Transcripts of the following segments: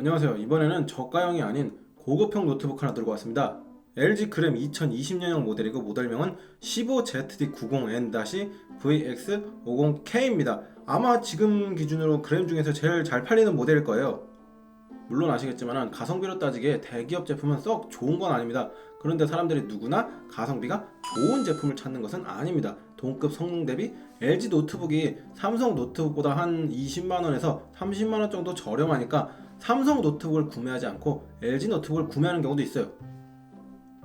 안녕하세요. 이번에는 저가형이 아닌 고급형 노트북 하나 들고 왔습니다. LG 그램 2020년형 모델이고 모델명은 15ZD90N-VX50K입니다. 아마 지금 기준으로 그램 중에서 제일 잘 팔리는 모델일 거예요. 물론 아시겠지만 가성비로 따지기에 대기업 제품은 썩 좋은 건 아닙니다. 그런데 사람들이 누구나 가성비가 좋은 제품을 찾는 것은 아닙니다. 동급 성능 대비 LG 노트북이 삼성 노트북보다 한 20만원에서 30만원 정도 저렴하니까 삼성 노트북을 구매하지 않고 LG 노트북을 구매하는 경우도 있어요.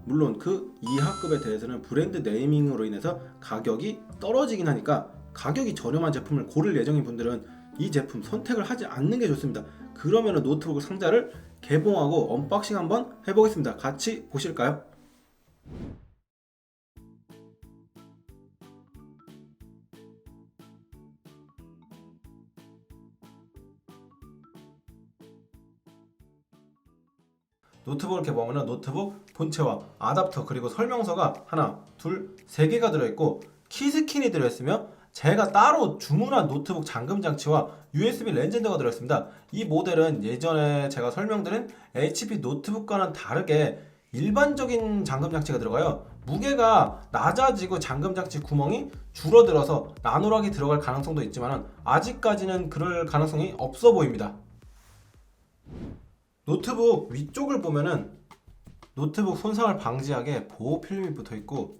물론 그 이하급에 대해서는 브랜드 네이밍으로 인해서 가격이 떨어지긴 하니까 가격이 저렴한 제품을 고를 예정인 분들은 이 제품 선택을 하지 않는 게 좋습니다. 그러면 노트북 상자를 개봉하고 언박싱 한번 해보겠습니다. 같이 보실까요? 노트북을 개봉하면 노트북 본체와 아답터 그리고 설명서가 하나, 둘, 세 개가 들어있고 키스킨이 들어있으며 제가 따로 주문한 노트북 잠금 장치와 USB 렌젠더가 들어있습니다. 이 모델은 예전에 제가 설명드린 HP 노트북과는 다르게 일반적인 잠금 장치가 들어가요. 무게가 낮아지고 잠금 장치 구멍이 줄어들어서 나노락이 들어갈 가능성도 있지만 아직까지는 그럴 가능성이 없어 보입니다. 노트북 위쪽을 보면은 노트북 손상을 방지하게 보호 필름이 붙어 있고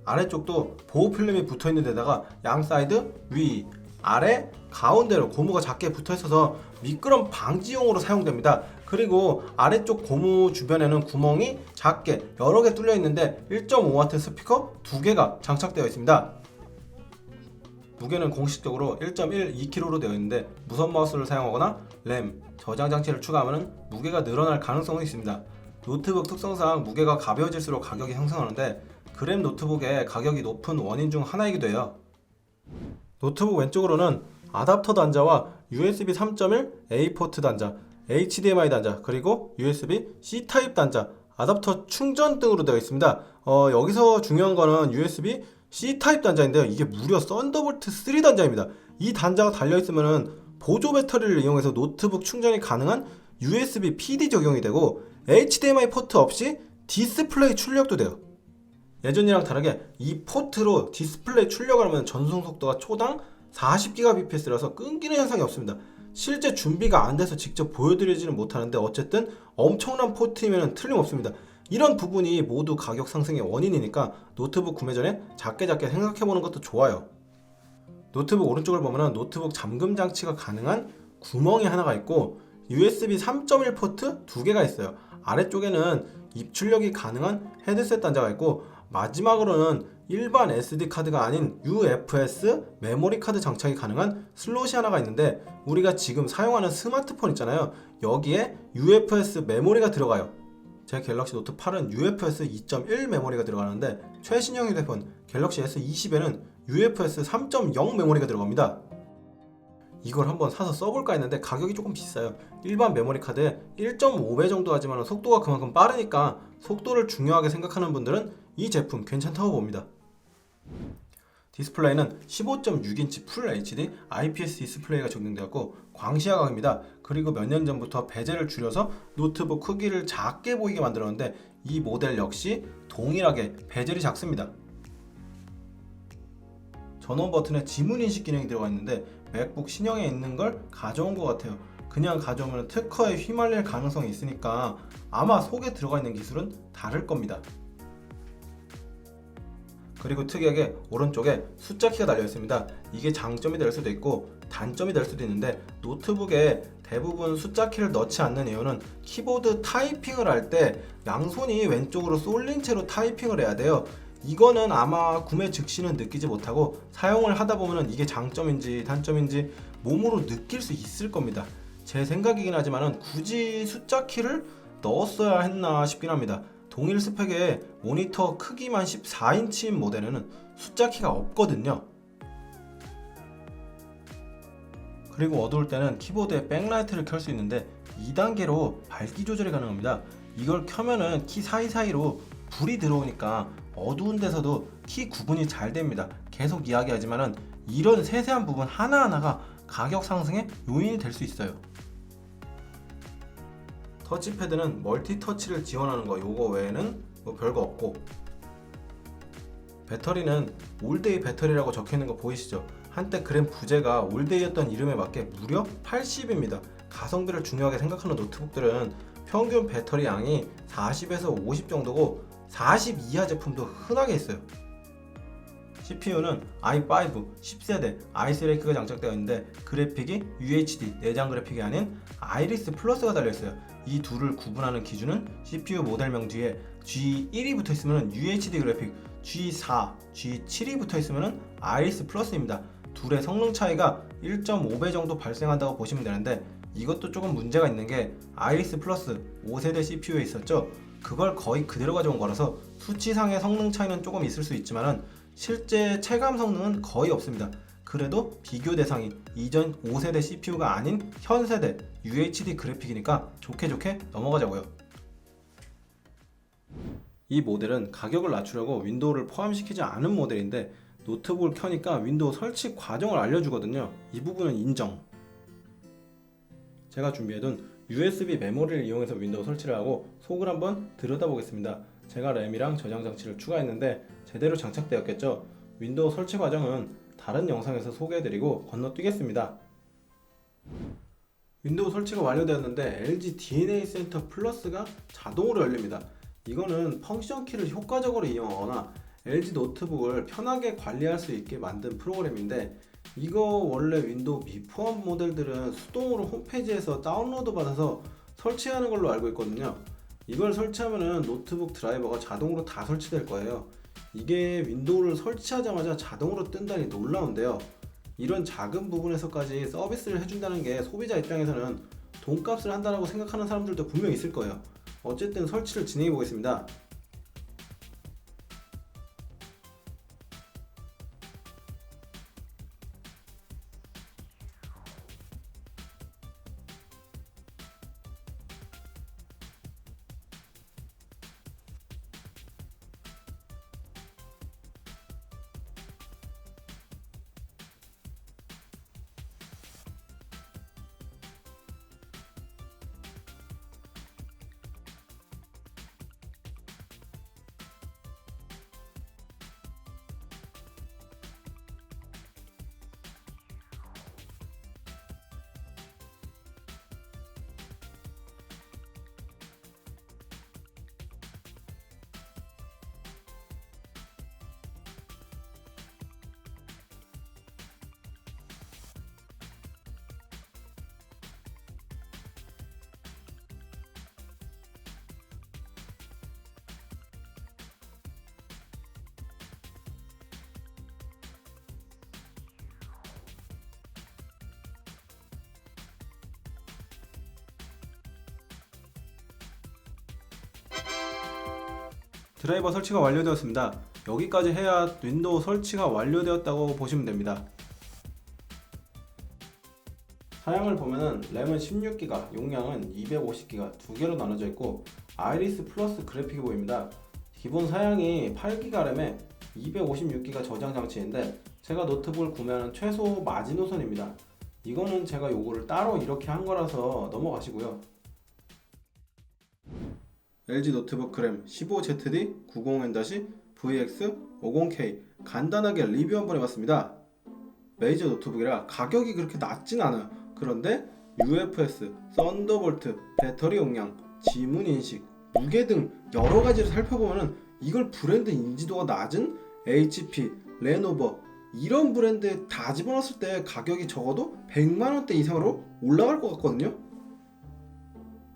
아래쪽도 보호 필름이 붙어 있는 데다가 양 사이드 위, 아래, 가운데로 고무가 작게 붙어 있어서 미끄럼 방지용으로 사용됩니다. 그리고 아래쪽 고무 주변에는 구멍이 작게 여러 개 뚫려 있는데 1.5W 스피커 2개가 장착되어 있습니다. 무게는 공식적으로 1.12kg로 되어 있는데 무선 마우스를 사용하거나 램, 저장 장치를 추가하면 무게가 늘어날 가능성이 있습니다. 노트북 특성상 무게가 가벼워질수록 가격이 상승하는데 그램 노트북의 가격이 높은 원인 중 하나이기도 해요. 노트북 왼쪽으로는 아답터 단자와 USB 3.1 A 포트 단자, HDMI 단자, 그리고 USB C 타입 단자, 아답터 충전 등으로 되어 있습니다. 여기서 중요한 거는 USB C 타입 단자인데요. 이게 무려 썬더볼트 3 단자입니다. 이 단자가 달려있으면 보조 배터리를 이용해서 노트북 충전이 가능한 USB PD 적용이 되고 HDMI 포트 없이 디스플레이 출력도 돼요. 예전이랑 다르게 이 포트로 디스플레이 출력을 하면 전송 속도가 초당 40GBps라서 끊기는 현상이 없습니다. 실제 준비가 안 돼서 직접 보여드리지는 못하는데 어쨌든 엄청난 포트이면 틀림없습니다. 이런 부분이 모두 가격 상승의 원인이니까 노트북 구매 전에 작게 생각해보는 것도 좋아요. 노트북 오른쪽을 보면 노트북 잠금 장치가 가능한 구멍이 하나가 있고 USB 3.1 포트 2개가 있어요. 아래쪽에는 입출력이 가능한 헤드셋 단자가 있고 마지막으로는 일반 SD카드가 아닌 UFS 메모리 카드 장착이 가능한 슬롯이 하나가 있는데 우리가 지금 사용하는 스마트폰 있잖아요. 여기에 UFS 메모리가 들어가요. 제 갤럭시 노트 8은 UFS 2.1 메모리가 들어가는데 최신형 휴대폰 갤럭시 S20에는 UFS 3.0 메모리가 들어갑니다. 이걸 한번 사서 써볼까 했는데 가격이 조금 비싸요. 일반 메모리 카드에 1.5배 정도 하지만 속도가 그만큼 빠르니까 속도를 중요하게 생각하는 분들은 이 제품 괜찮다고 봅니다. 디스플레이는 15.6인치 풀 HD IPS 디스플레이가 적용되었고 광시야각입니다. 그리고 몇 년 전부터 베젤을 줄여서 노트북 크기를 작게 보이게 만들었는데 이 모델 역시 동일하게 베젤이 작습니다. 전원 버튼에 지문 인식 기능이 들어가 있는데 맥북 신형에 있는 걸 가져온 것 같아요. 그냥 가져오면 특허에 휘말릴 가능성이 있으니까 아마 속에 들어가 있는 기술은 다를 겁니다. 그리고 특이하게 오른쪽에 숫자 키가 달려 있습니다. 이게 장점이 될 수도 있고 단점이 될 수도 있는데 노트북에 대부분 숫자 키를 넣지 않는 이유는 키보드 타이핑을 할 때 양손이 왼쪽으로 쏠린 채로 타이핑을 해야 돼요. 이거는 아마 구매 즉시는 느끼지 못하고 사용을 하다 보면 이게 장점인지 단점인지 몸으로 느낄 수 있을 겁니다. 제 생각이긴 하지만 굳이 숫자 키를 넣었어야 했나 싶긴 합니다. 동일 스펙의 모니터 크기만 14인치인 모델에는 숫자 키가 없거든요. 그리고 어두울 때는 키보드에 백라이트를 켤 수 있는데 2단계로 밝기 조절이 가능합니다. 이걸 켜면은 키 사이사이로 불이 들어오니까 어두운 데서도 키 구분이 잘 됩니다. 계속 이야기하지만은 이런 세세한 부분 하나하나가 가격 상승의 요인이 될 수 있어요. 터치패드는 멀티터치를 지원하는 거 요거 외에는 뭐 별거 없고, 배터리는 올데이 배터리라고 적혀있는 거 보이시죠? 한때 그램 부재가 올데이였던 이름에 맞게 무려 80입니다. 가성비를 중요하게 생각하는 노트북들은 평균 배터리 양이 40에서 50 정도고 40 이하 제품도 흔하게 있어요. CPU는 i5 10세대 아이스레이크가 장착되어 있는데 그래픽이 UHD 내장 그래픽이 아닌 아이리스 플러스가 달려있어요. 이 둘을 구분하는 기준은 CPU 모델명 뒤에 G1이 붙어있으면 UHD 그래픽, G4, G7이 붙어있으면 아이리스 플러스입니다. 둘의 성능 차이가 1.5배 정도 발생한다고 보시면 되는데, 이것도 조금 문제가 있는 게 아이리스 플러스 5세대 CPU에 있었죠. 그걸 거의 그대로 가져온 거라서 수치상의 성능 차이는 조금 있을 수 있지만은 실제 체감 성능은 거의 없습니다. 그래도 비교 대상이 이전 5세대 CPU가 아닌 현 세대 UHD 그래픽이니까 좋게 넘어가자고요. 이 모델은 가격을 낮추려고 윈도우를 포함시키지 않은 모델인데, 노트북을 켜니까 윈도우 설치 과정을 알려주거든요. 이 부분은 인정. 제가 준비해둔 USB 메모리를 이용해서 윈도우 설치를 하고 속을 한번 들여다보겠습니다. 제가 램이랑 저장 장치를 추가했는데 제대로 장착되었겠죠? 윈도우 설치 과정은 다른 영상에서 소개해드리고 건너뛰겠습니다. 윈도우 설치가 완료되었는데 LG DNA 센터 플러스가 자동으로 열립니다. 이거는 펑션 키를 효과적으로 이용하거나 LG 노트북을 편하게 관리할 수 있게 만든 프로그램인데, 이거 원래 윈도우 미포함 모델들은 수동으로 홈페이지에서 다운로드 받아서 설치하는 걸로 알고 있거든요. 이걸 설치하면은 노트북 드라이버가 자동으로 다 설치될 거예요. 이게 윈도우를 설치하자마자 자동으로 뜬다니 놀라운데요. 이런 작은 부분에서까지 서비스를 해준다는 게 소비자 입장에서는 돈값을 한다고 생각하는 사람들도 분명 있을 거예요. 어쨌든 설치를 진행해 보겠습니다. 드라이버 설치가 완료되었습니다. 여기까지 해야 윈도우 설치가 완료되었다고 보시면 됩니다. 사양을 보면은 램은 16기가, 용량은 250기가 두 개로 나눠져 있고 아이리스 플러스 그래픽이 보입니다. 기본 사양이 8기가 램에 256기가 저장 장치인데, 제가 노트북을 구매하는 최소 마지노선입니다. 이거는 제가 요거를 따로 이렇게 한 거라서 넘어가시고요. LG 노트북 그램 15ZD 90N-VX50K 간단하게 리뷰 한번 해봤습니다. 메이저 노트북이라 가격이 그렇게 낮진 않아요. 그런데 UFS, 썬더볼트, 배터리 용량, 지문 인식, 무게 등 여러 가지를 살펴보면 이걸 브랜드 인지도가 낮은 HP, 레노버 이런 브랜드에 다 집어넣었을 때 가격이 적어도 100만원대 이상으로 올라갈 것 같거든요.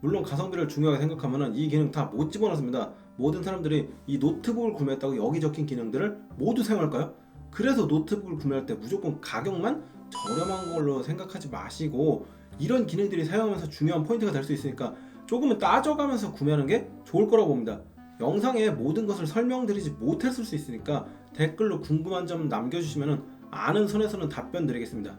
물론 가성비를 중요하게 생각하면 이 기능 다 못 집어넣습니다. 모든 사람들이 이 노트북을 구매했다고 여기 적힌 기능들을 모두 사용할까요? 그래서 노트북을 구매할 때 무조건 가격만 저렴한 걸로 생각하지 마시고, 이런 기능들이 사용하면서 중요한 포인트가 될 수 있으니까 조금은 따져가면서 구매하는 게 좋을 거라고 봅니다. 영상에 모든 것을 설명드리지 못했을 수 있으니까 댓글로 궁금한 점 남겨주시면 아는 선에서는 답변 드리겠습니다.